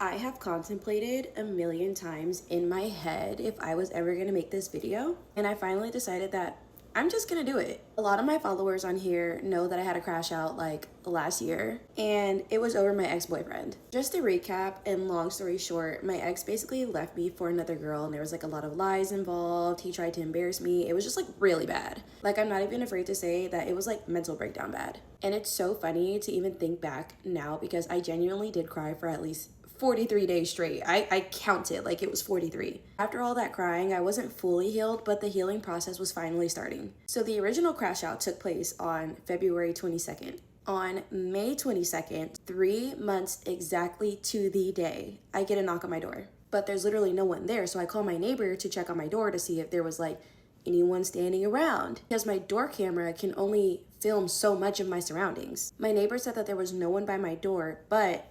I have contemplated a million times in my head if I was ever gonna make this video, and I finally decided that I'm just gonna do it. A lot of my followers on here know that I had a crash out like last year, and it was over my ex-boyfriend. Just to recap, and long story short, my ex basically left me for another girl, and there was like a lot of lies involved. He tried to embarrass me. It was just like really bad. Like, I'm not even afraid to say that it was like mental breakdown bad. And it's so funny to even think back now because I genuinely did cry for at least 43 days straight. I counted like it was 43. After all that crying, I wasn't fully healed, but the healing process was finally starting. So the original crash out took place on February 22nd. On May 22nd, 3 months exactly to the day, I get a knock on my door. But there's literally no one there, so I call my neighbor to check on my door to see if there was like anyone standing around, because my door camera can only film so much of my surroundings. My neighbor said that there was no one by my door, but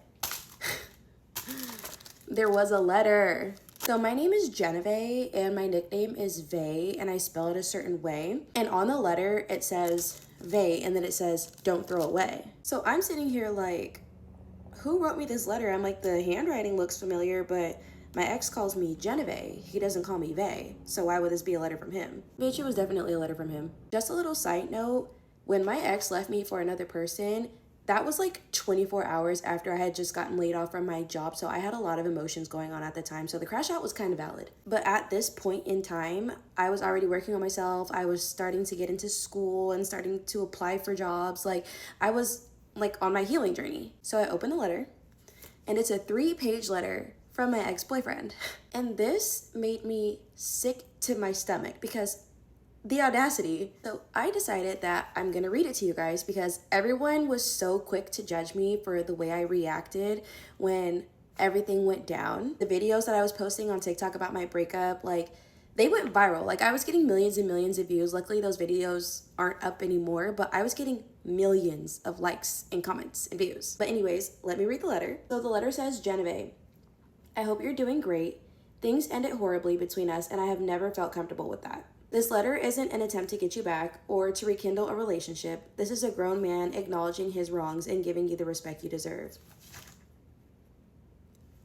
there was a letter. So my name is Genevieve and my nickname is Vay, and I spell it a certain way. And on the letter it says Vay, and then it says don't throw away. So I'm sitting here like, who wrote me this letter? I'm like, the handwriting looks familiar, but my ex calls me Genevieve. He doesn't call me Vay. So why would this be a letter from him? Bitch, it was definitely a letter from him. Just a little side note, when my ex left me for another person, that was like 24 hours after I had just gotten laid off from my job, so I had a lot of emotions going on at the time, so the crash out was kind of valid. But at this point in time, I was already working on myself. I was starting to get into school and starting to apply for jobs. Like, I was like on my healing journey. So I opened the letter, and it's a 3-page letter from my ex-boyfriend. And this made me sick to my stomach because the audacity. So I decided that I'm gonna read it to you guys because everyone was so quick to judge me for the way I reacted when everything went down. The videos that I was posting on TikTok about my breakup, like, they went viral. Like, I was getting millions and millions of views. Luckily those videos aren't up anymore, but I was getting millions of likes and comments and views. But anyways, let me read the letter. So the letter says, Genevieve, I hope you're doing great. Things ended horribly between us, and I have never felt comfortable with that. This letter isn't an attempt to get you back or to rekindle a relationship. This is a grown man acknowledging his wrongs and giving you the respect you deserve.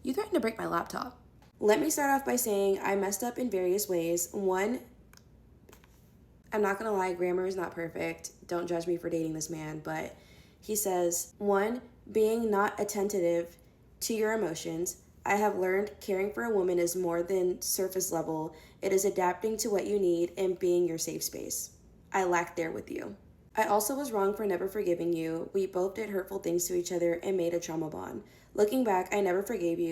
You threatened to break my laptop. Let me start off by saying I messed up in various ways. One, I'm not gonna lie, grammar is not perfect. Don't judge me for dating this man, but he says, 1, being not attentive to your emotions. I have learned caring for a woman is more than surface level. It is adapting to what you need and being your safe space. I lacked there with you. I also was wrong for never forgiving you. We both did hurtful things to each other and made a trauma bond. Looking back, I never forgave you.